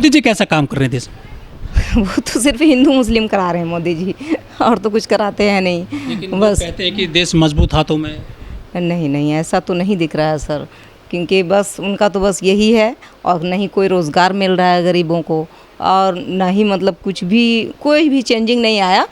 मोदी जी कैसा काम कर रहे हैं देश में? वो तो सिर्फ हिंदू मुस्लिम करा रहे हैं मोदी जी, और तो कुछ कराते हैं नहीं। लेकिन वो बस कहते हैं कि देश मजबूत हाथों में। नहीं नहीं, ऐसा तो नहीं दिख रहा है सर, क्योंकि बस उनका तो बस यही है, और नहीं कोई रोज़गार मिल रहा है गरीबों को, और ना ही मतलब कुछ भी कोई भी चेंजिंग नहीं आया।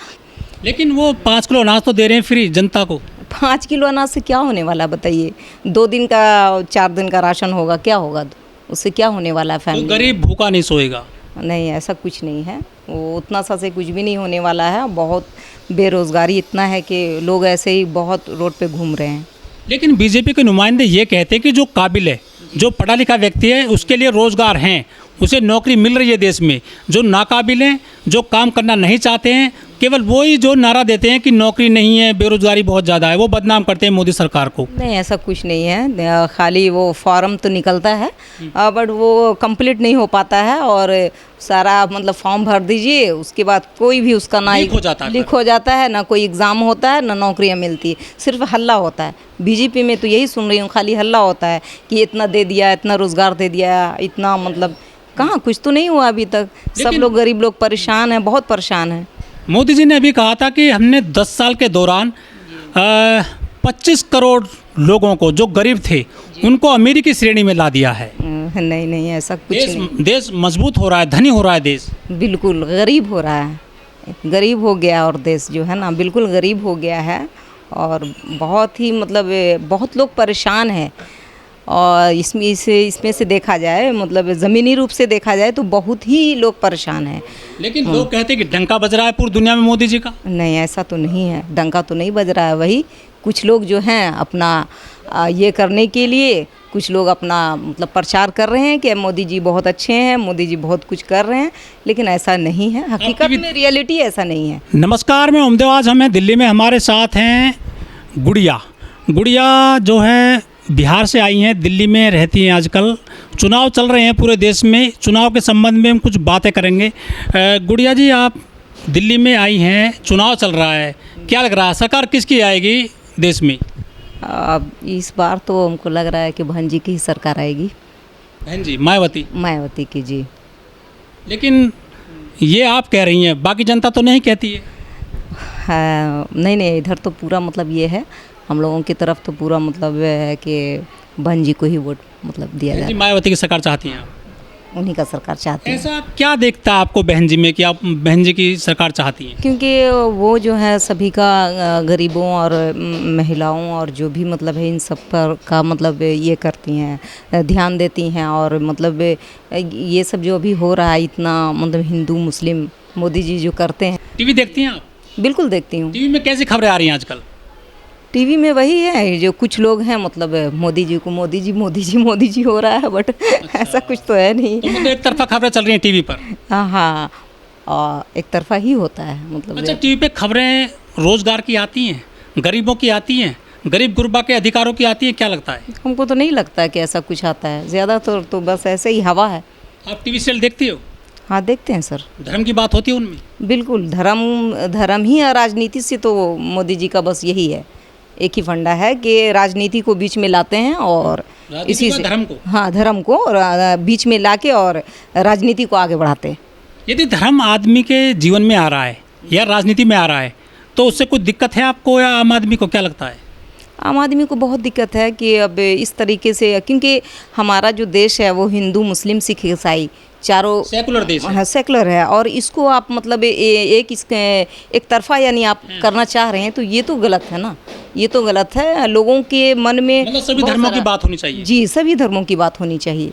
लेकिन वो 5 किलो अनाज तो दे रहे हैं फ्री जनता को। 5 किलो अनाज से क्या होने वाला बताइए? 2 दिन का 4 दिन का राशन होगा, क्या होगा उससे? क्या होने वाला है तो फैमिली? गरीब भूखा नहीं सोएगा। नहीं, ऐसा कुछ नहीं है, वो उतना सा से कुछ भी नहीं होने वाला है। बहुत बेरोज़गारी इतना है कि लोग ऐसे ही बहुत रोड पे घूम रहे हैं। लेकिन बीजेपी के नुमाइंदे ये कहते हैं कि जो काबिल है, जो पढ़ा लिखा व्यक्ति है, उसके लिए रोज़गार हैं, उसे नौकरी मिल रही है देश में। जो नाकाबिल हैं, जो काम करना नहीं चाहते हैं, केवल वही जो नारा देते हैं कि नौकरी नहीं है, बेरोजगारी बहुत ज़्यादा है, वो बदनाम करते हैं मोदी सरकार को। नहीं, ऐसा कुछ नहीं है, खाली वो फॉर्म तो निकलता है, बट वो कंप्लीट नहीं हो पाता है, और सारा मतलब फॉर्म भर दीजिए, उसके बाद कोई भी उसका ना लीक हो जाता है। लीक हो जाता है, ना कोई एग्ज़ाम होता है, ना नौकरियां मिलती है, सिर्फ हल्ला होता है। बीजेपी में तो यही सुन रही हूँ, खाली हल्ला होता है कि इतना दे दिया, इतना रोज़गार दे दिया, इतना मतलब कहाँ, कुछ तो नहीं हुआ अभी तक। सब लोग गरीब लोग परेशान हैं, बहुत परेशान हैं। मोदी जी ने अभी कहा था कि हमने 10 साल के दौरान 25 करोड़ लोगों को जो गरीब थे उनको अमीरी की श्रेणी में ला दिया है। नहीं नहीं, ऐसा कुछ नहीं। देश मजबूत हो रहा है, धनी हो रहा है देश। बिल्कुल गरीब हो रहा है, गरीब हो गया, और देश जो है ना बिल्कुल गरीब हो गया है, और बहुत ही मतलब बहुत लोग परेशान हैं। और इसमें से देखा जाए, मतलब ज़मीनी रूप से देखा जाए तो बहुत ही लोग परेशान हैं। लेकिन लोग कहते हैं कि डंका बज रहा है पूरी दुनिया में मोदी जी का। नहीं, ऐसा तो नहीं है, डंका तो नहीं बज रहा है। वही कुछ लोग जो हैं अपना ये करने के लिए, कुछ लोग अपना मतलब प्रचार कर रहे हैं कि मोदी जी बहुत अच्छे हैं, मोदी जी बहुत कुछ कर रहे हैं, लेकिन ऐसा नहीं है, हकीकत में रियलिटी ऐसा नहीं है। नमस्कार, मैं उम्देव। आज हमें दिल्ली में हमारे साथ हैं गुड़िया जो है बिहार से आई हैं, दिल्ली में रहती हैं। आजकल चुनाव चल रहे हैं पूरे देश में, चुनाव के संबंध में हम कुछ बातें करेंगे। गुड़िया जी, आप दिल्ली में आई हैं, चुनाव चल रहा है, क्या लग रहा है सरकार किसकी आएगी देश में? अब इस बार तो हमको लग रहा है कि बहन जी की ही सरकार आएगी। बहन जी मायावती की जी। लेकिन ये आप कह रही हैं, बाकी जनता तो नहीं कहती है। हाँ, नहीं नहीं, इधर तो पूरा मतलब ये है, हम लोगों की तरफ तो पूरा मतलब है कि बहन जी को ही वोट मतलब दिया जाए। मायावती की सरकार चाहती हैं आप? उन्हीं का सरकार चाहती है। ऐसा क्या देखता है आपको बहन जी में कि आप बहन जी की सरकार चाहती हैं? क्योंकि वो जो है सभी का, गरीबों और महिलाओं और जो भी मतलब है इन सब पर का मतलब ये करती हैं, ध्यान देती हैं, और मतलब ये सब जो अभी हो रहा है इतना मतलब हिंदू मुस्लिम मोदी जी जो करते हैं। टीवी देखती हैं आप? बिल्कुल देखती हूँ। टीवी में कैसी खबरें आ रही हैं आजकल? टीवी में वही है, जो कुछ लोग हैं मतलब मोदी जी को मोदी जी हो रहा है, बट ऐसा कुछ तो है नहीं। तो मतलब एक तरफा खबरें चल रही हैं टीवी पर? हाँ, और एक तरफा ही होता है मतलब। अच्छा, टीवी पे खबरें रोजगार की आती हैं, गरीबों की आती हैं, गरीब गुरबा के अधिकारों की आती है, क्या लगता है? हमको तो नहीं लगता कि ऐसा कुछ आता है, ज़्यादातर तो बस ऐसे ही हवा है। आप टीवी सीरियल देखती हो? हाँ, देखते हैं सर। धर्म की बात होती है उनमें? बिल्कुल, धर्म ही, राजनीति से तो मोदी जी का बस यही है, एक ही फंडा है कि राजनीति को बीच में लाते हैं, और इसी से धर्म को, हाँ, धर्म को बीच में लाके और राजनीति को आगे बढ़ाते हैं। यदि धर्म आदमी के जीवन में आ रहा है या राजनीति में आ रहा है तो उससे कोई दिक्कत है आपको, या आम आदमी को क्या लगता है? आम आदमी को बहुत दिक्कत है कि अब इस तरीके से, क्योंकि हमारा जो देश है वो हिंदू मुस्लिम सिख ईसाई चारों सेकुलर देश है। हाँ, सेकुलर है, और इसको आप मतलब एक तरफा यानी आप करना चाह रहे हैं, तो ये तो गलत है ना, ये तो गलत है। लोगों के मन में मतलब सभी धर्मों की बात होनी चाहिए। जी, सभी धर्मों की बात होनी चाहिए।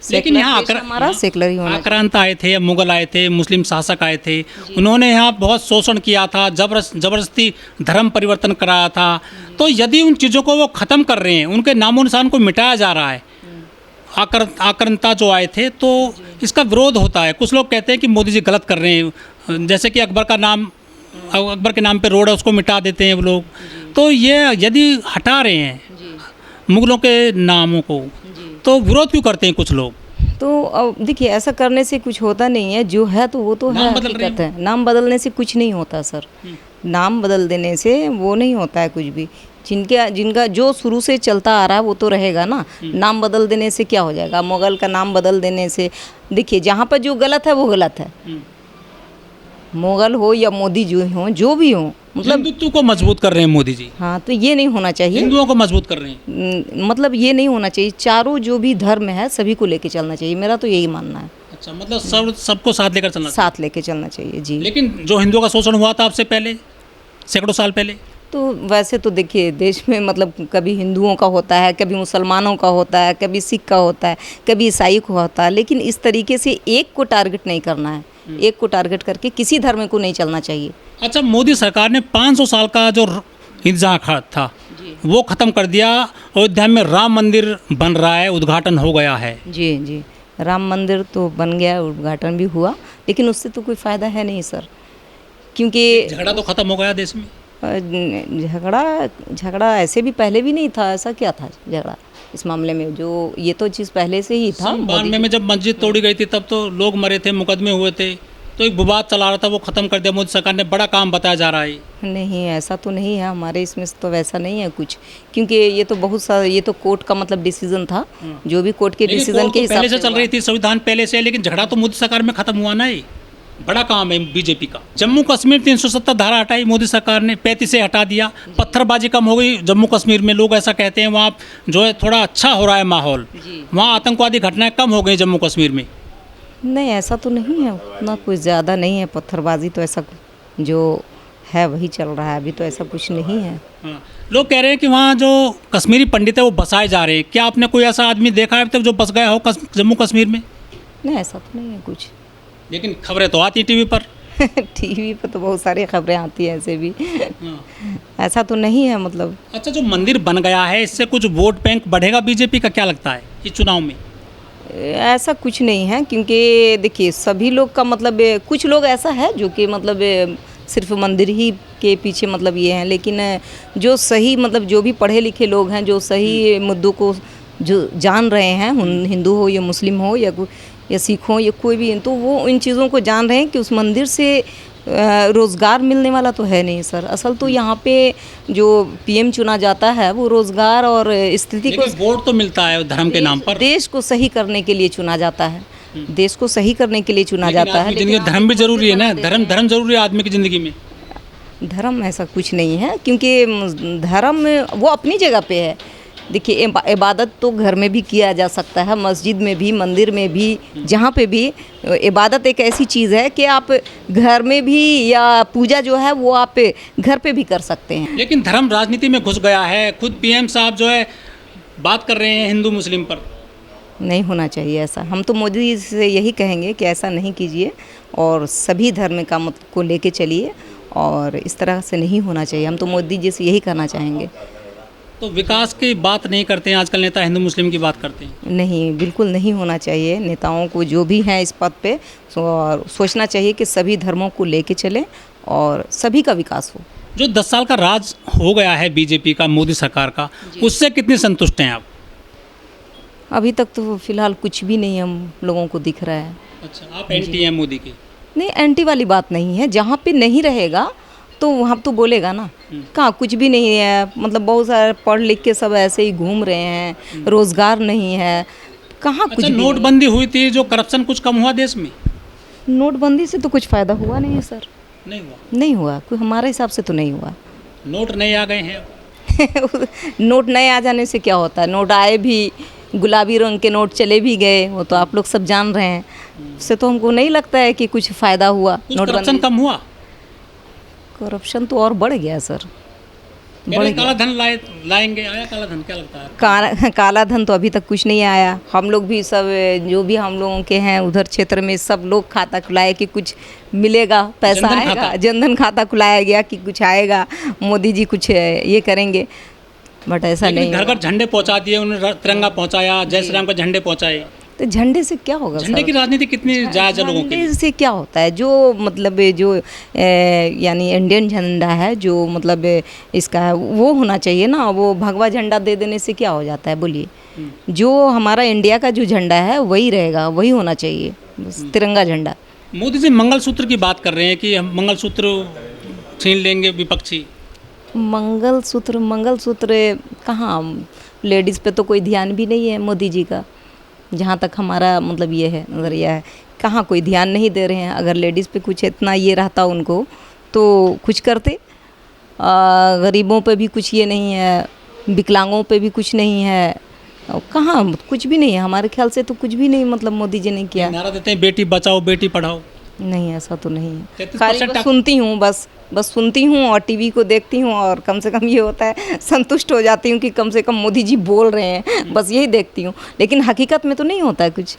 लेकिन यहाँ हमारा सेकुलर ही होना। आक्रांत आए थे, मुगल आए थे, मुस्लिम शासक आए थे, उन्होंने यहाँ बहुत शोषण किया था, जबरदस्ती धर्म परिवर्तन कराया था। तो यदि उन चीज़ों को वो ख़त्म कर रहे हैं, उनके नामो निशान को मिटाया जा रहा है, आक्रांता जो आए थे, तो इसका विरोध होता है। कुछ लोग कहते हैं कि मोदी जी गलत कर रहे हैं, जैसे कि अकबर के नाम पे रोड है उसको मिटा देते हैं वो लोग। तो ये यदि हटा रहे हैं मुगलों के नामों को, तो विरोध क्यों करते हैं कुछ लोग? तो देखिए, ऐसा करने से कुछ होता नहीं है, जो है तो वो तो है, हकीकत है। नाम बदलने से कुछ नहीं होता सर, नाम बदल देने से वो नहीं होता है कुछ भी। जिनका जिनका जो शुरू से चलता आ रहा है वो तो रहेगा ना। नाम बदल देने से क्या हो जाएगा? मुगल का नाम बदल देने से देखिए, जहाँ पर जो गलत है वो गलत है। मुगल हो या मोदी जो हो, जो भी हो, मतलब हिंदुत्व को मजबूत कर रहे हैं मोदी जी, हाँ, तो ये नहीं होना चाहिए। हिंदुओं को मजबूत कर रहे हैं। मतलब ये नहीं होना चाहिए। चारों जो भी धर्म है सभी को लेके चलना चाहिए, मेरा तो यही मानना है। अच्छा, मतलब सबको साथ लेकर चलना चाहिए। साथ लेके चलना चाहिए जी। लेकिन जो हिंदुओं का शोषण हुआ था आपसे पहले, सैकड़ों साल पहले, तो वैसे तो देखिए, देश में मतलब कभी हिंदुओं का होता है, कभी मुसलमानों का होता है, कभी सिख का होता है, कभी ईसाई का होता है, लेकिन इस तरीके से एक को टारगेट नहीं करना है। एक को टारगेट करके किसी धर्म को नहीं चलना चाहिए। अच्छा, मोदी सरकार ने 500 साल का जो इंतजार था वो ख़त्म कर दिया। अयोध्या में राम मंदिर बन रहा है, उद्घाटन हो गया है। जी जी, राम मंदिर तो बन गया, उद्घाटन भी हुआ, लेकिन उससे तो कोई फ़ायदा है नहीं सर, क्योंकि झगड़ा तो ख़त्म हो गया देश में। झगड़ा ऐसे भी पहले भी नहीं था। ऐसा क्या था झगड़ा इस मामले में? जो ये तो चीज़ पहले से ही था। 92 में जब मस्जिद तोड़ी गई थी तब तो लोग मरे थे, मुकदमे हुए थे, तो एक विवाद चला रहा था, वो ख़त्म कर दिया मोदी सरकार ने। बड़ा काम बताया जा रहा है। नहीं, ऐसा तो नहीं है हमारे इसमें तो, वैसा नहीं है कुछ, क्योंकि ये तो बहुत सारा, ये तो कोर्ट का मतलब डिसीजन था, जो भी कोर्ट के डिसीजन के हिसाब पहले से से चल रही थी, संविधान पहले से, लेकिन झगड़ा तो मोदी सरकार में ख़त्म हुआ ना। ही बड़ा काम है बीजेपी का। जम्मू कश्मीर 370 धारा हटाई मोदी सरकार ने, 35 से हटा दिया। पत्थरबाजी कम हो गई जम्मू कश्मीर में, लोग ऐसा कहते हैं। वहाँ जो है थोड़ा अच्छा हो रहा है माहौल, वहाँ आतंकवादी घटनाएं कम हो गई जम्मू कश्मीर में। नहीं, ऐसा तो नहीं है, उतना कुछ ज़्यादा नहीं है पत्थरबाजी, तो ऐसा जो है वही चल रहा है, अभी तो ऐसा कुछ नहीं है। हाँ, लोग कह रहे हैं कि वहाँ जो कश्मीरी पंडित है वो बसाए जा रहे हैं। क्या आपने कोई ऐसा आदमी देखा है अब तक जो बस गया हो जम्मू कश्मीर में? नहीं, ऐसा तो नहीं है कुछ। लेकिन खबरें तो आती टीवी पर। टीवी पर तो बहुत सारी खबरें आती हैं ऐसे भी। हाँ। ऐसा तो नहीं है मतलब। अच्छा, जो मंदिर बन गया है इससे कुछ वोट बैंक बढ़ेगा बीजेपी का, क्या लगता है इस चुनाव में? ऐसा कुछ नहीं है, क्योंकि देखिए सभी लोग का मतलब, कुछ लोग ऐसा है जो कि मतलब सिर्फ मंदिर ही के पीछे मतलब ये हैं, लेकिन जो सही मतलब जो भी पढ़े लिखे लोग हैं, जो सही मुद्दों को जो जान रहे हैं, हिंदू हो या मुस्लिम हो या सिख हो या कोई भी, तो वो इन चीज़ों को जान रहे हैं कि उस मंदिर से रोज़गार मिलने वाला तो है नहीं सर। असल तो यहाँ पे जो पीएम चुना जाता है वो रोज़गार और स्थिति को, वोट तो मिलता है धर्म के नाम पर। देश को सही करने के लिए चुना जाता है, देश को सही करने के लिए चुना जाता है। लेकिन धर्म भी जरूरी है ना, धर्म जरूरी है आदमी की ज़िंदगी में। धर्म ऐसा कुछ नहीं है, क्योंकि धर्म वो अपनी जगह पे है। देखिए, इबादत तो घर में भी किया जा सकता है, मस्जिद में भी, मंदिर में भी, जहाँ पे भी। इबादत एक ऐसी चीज़ है कि आप घर में भी, या पूजा जो है वो आप घर पे भी कर सकते हैं। लेकिन धर्म राजनीति में घुस गया है। खुद पीएम साहब जो है बात कर रहे हैं हिंदू मुस्लिम पर। नहीं होना चाहिए ऐसा। हम तो मोदी जी से यही कहेंगे कि ऐसा नहीं कीजिए और सभी धर्म का मत को लेके चलिए, और इस तरह से नहीं होना चाहिए। हम तो मोदी जी से यही कहना चाहेंगे। तो विकास की बात नहीं करते हैं आजकल नेता, हिंदू मुस्लिम की बात करते हैं। नहीं, बिल्कुल नहीं होना चाहिए। नेताओं को जो भी हैं इस पद पे सोचना चाहिए कि सभी धर्मों को लेके चलें और सभी का विकास हो। जो 10 साल का राज हो गया है बीजेपी का, मोदी सरकार का, उससे कितने संतुष्ट हैं आप? अभी तक तो फिलहाल कुछ भी नहीं हम लोगों को दिख रहा है। अच्छा, आप एंटी हैं मोदी के? नहीं, एंटी वाली बात नहीं है। जहाँ पे नहीं रहेगा तो वहाँ तो बोलेगा ना। कहाँ कुछ भी नहीं है, मतलब बहुत सारे पढ़ लिख के सब ऐसे ही घूम रहे हैं, रोजगार नहीं है, कहाँ कुछ भी। नोटबंदी हुई थी, जो करप्शन कुछ कम हुआ देश में? नोटबंदी से तो कुछ फ़ायदा हुआ नहीं है सर। नहीं हुआ, कोई हमारे हिसाब से तो नहीं हुआ। नोट नए आ गए हैं। नोट नए आ जाने से क्या होता है? नोट आए भी, गुलाबी रंग के नोट चले भी गए, वो तो आप लोग सब जान रहे हैं। उससे तो हमको नहीं लगता है कि कुछ फ़ायदा हुआ। नोटबंदी कम हुआ? करप्शन तो और बढ़ गया सर। काला धन लाएंगे, आया काला धन? क्या लगता है? काला धन तो अभी तक कुछ नहीं आया। हम लोग भी सब जो भी हम लोगों के हैं उधर क्षेत्र में, सब लोग खाता खुलाए कि कुछ मिलेगा, पैसा आएगा। जनधन खाता खुलाया गया कि कुछ आएगा, मोदी जी कुछ ये करेंगे, बट ऐसा नहीं। घर घर झंडे पहुंचा दिए उन्होंने, तिरंगा पहुंचाया, जय श्री राम का झंडे पहुंचाए। तो झंडे से क्या होगा? झंडे की राजनीति कितनी जायज है लोगों के लिए? झंडे से क्या होता है? जो मतलब जो यानी इंडियन झंडा है, जो मतलब इसका है, वो होना चाहिए ना। वो भगवा झंडा दे देने से क्या हो जाता है बोलिए? जो हमारा इंडिया का जो झंडा है वही रहेगा, वही होना चाहिए, तिरंगा झंडा। मोदी जी मंगलसूत्र की बात कर रहे हैं कि हम मंगलसूत्र छीन लेंगे विपक्षी, मंगलसूत्र कहाँ, लेडीज़ पे तो कोई ध्यान भी नहीं है मोदी जी का, जहाँ तक हमारा मतलब ये है नज़रिया है, कहाँ कोई ध्यान नहीं दे रहे हैं। अगर लेडीज़ पे कुछ इतना ये रहता उनको तो कुछ करते। गरीबों पे भी कुछ ये नहीं है, विकलांगों पे भी कुछ नहीं है, कहाँ कुछ भी नहीं है हमारे ख्याल से तो कुछ भी नहीं मतलब मोदी जी ने किया। नारा देते हैं बेटी बचाओ बेटी पढ़ाओ। नहीं ऐसा तो नहीं है, 33% खाली बस सुनती हूँ, बस सुनती हूँ और टीवी को देखती हूँ और कम से कम ये होता है संतुष्ट हो जाती हूँ कि कम से कम मोदी जी बोल रहे हैं, बस यही देखती हूँ, लेकिन हकीकत में तो नहीं होता है कुछ।